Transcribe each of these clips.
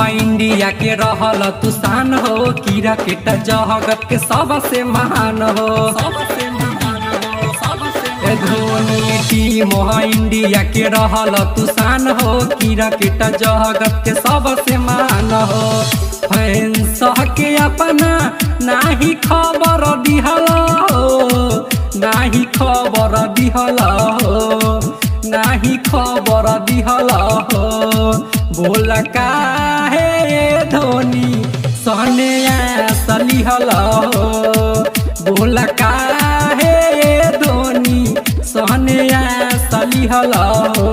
India के रहल तुसान हो कीड़ा केटा जगत के सबसे महान हो। धोनी टीम इंडिया के रहल तुसान हो कीड़ा केटा जगत के सबसे महान हो। फैंस के अपना नाही खबर दिहल हो, नाही खबर दिहल हो, नाही खबर दिहल हो। बोल काहे धोनी सहने सलिहल हो, बोल काहे धोनी सहने सलिहल हो,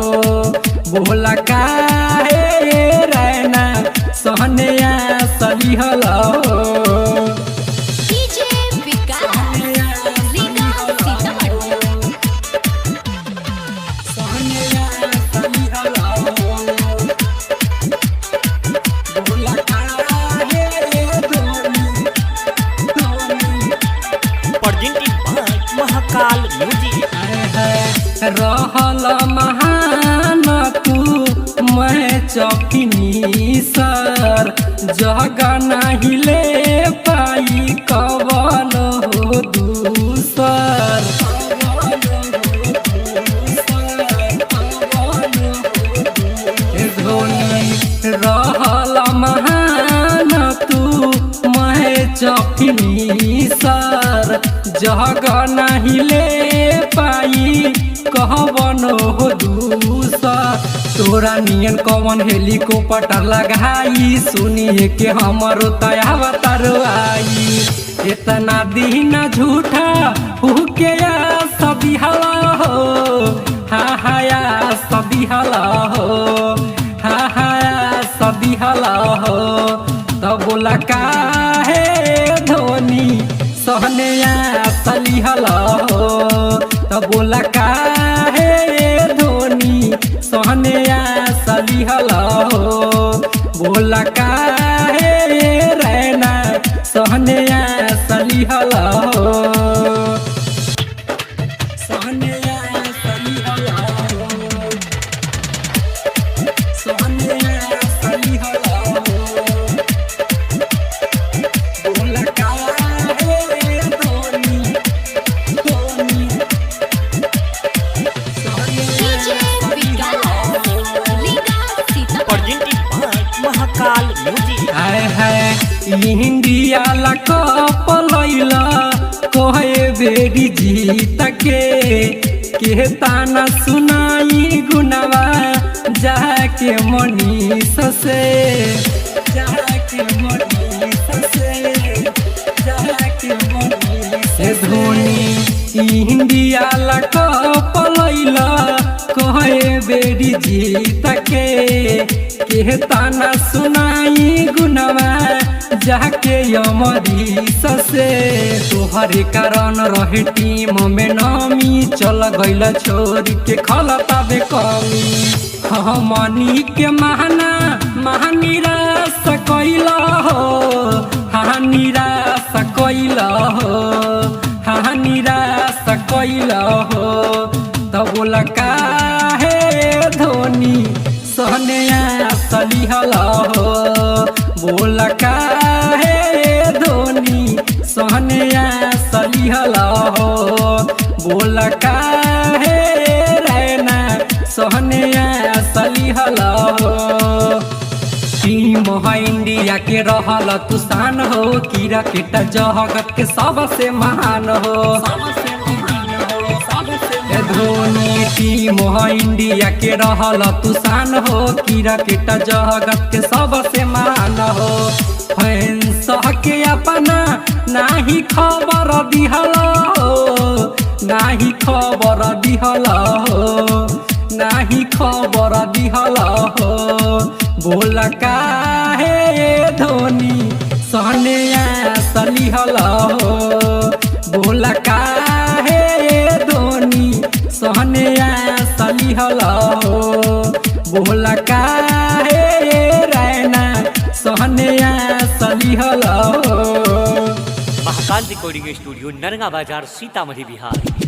बोल काहे रैना सहने सलिहल हो। रहल महान तू मैं चौकिनी सर जग नहीं ले पाई कवन हो दूसर। धोनी रहल महान तू मैं चौकिनी सर जग नहीं ले पाई कहवन हो दूसर। तोरा नियन कवन हेलीकॉप्टर लगाई सुनिए के हमरो तयावतर आई। इतना दिन झूठा हुके सदी हला हो, हा हाया सदी हला हो, हा हाया सदी हला हो। तब बोला काहे धोनी सहने सलिहल हो, तब बोला काहे धोनी सहने सलिहल हो, बोला काहे रैना सहने सलिहल हो, सहने सलिहल हो, सहने सलिहल हो। बोला काहे धोनी धोनी महाकाल म्यूजिक। आए है इंडिया ला कप लैला कहे बेरी जीत के ताना सुनाई गुनावा जाके मनीष से, जाके मनीष से, जाके मनीष से। धोनी इंडिया ला कप लैला कहे बेरी जीत के ताना सुनाई गुनवा जाके अमरीश से। तोहरे कारण रहे टीम में नामी चल गइल छोड़ के खलता बे कमी। हमनी के महाना महानिराश कैल हो, हाँ निराश कैल हो, हाँ निराश कैल हो। तब बोला काहे धोनी सहने सलिहल हो, बोल काहे धोनी सहने सलिहल हो, बोल काहे रैना सहने सलिहल हो। टीम इंडिया के रहल तुसान हो कीड़ा केटा जगत के सबसे महान हो। धोनी टीम इंडिया के रहल तुसान हो कीड़ा केटा जगत के सबसे महान हो। फैंस के अपना नाही खबर दिहल हो, नाही खबर दिहल हो, नाही खबर दिहल हो। बोल काहे धोनी सहने सलिहल हो, बोल काहे धोनी सहने सली हलो बोला काहे रैना सहने सली हलो। महाकाल रिकॉर्डिंग स्टूडियो नरगा बाजार सीतामढ़ी बिहार।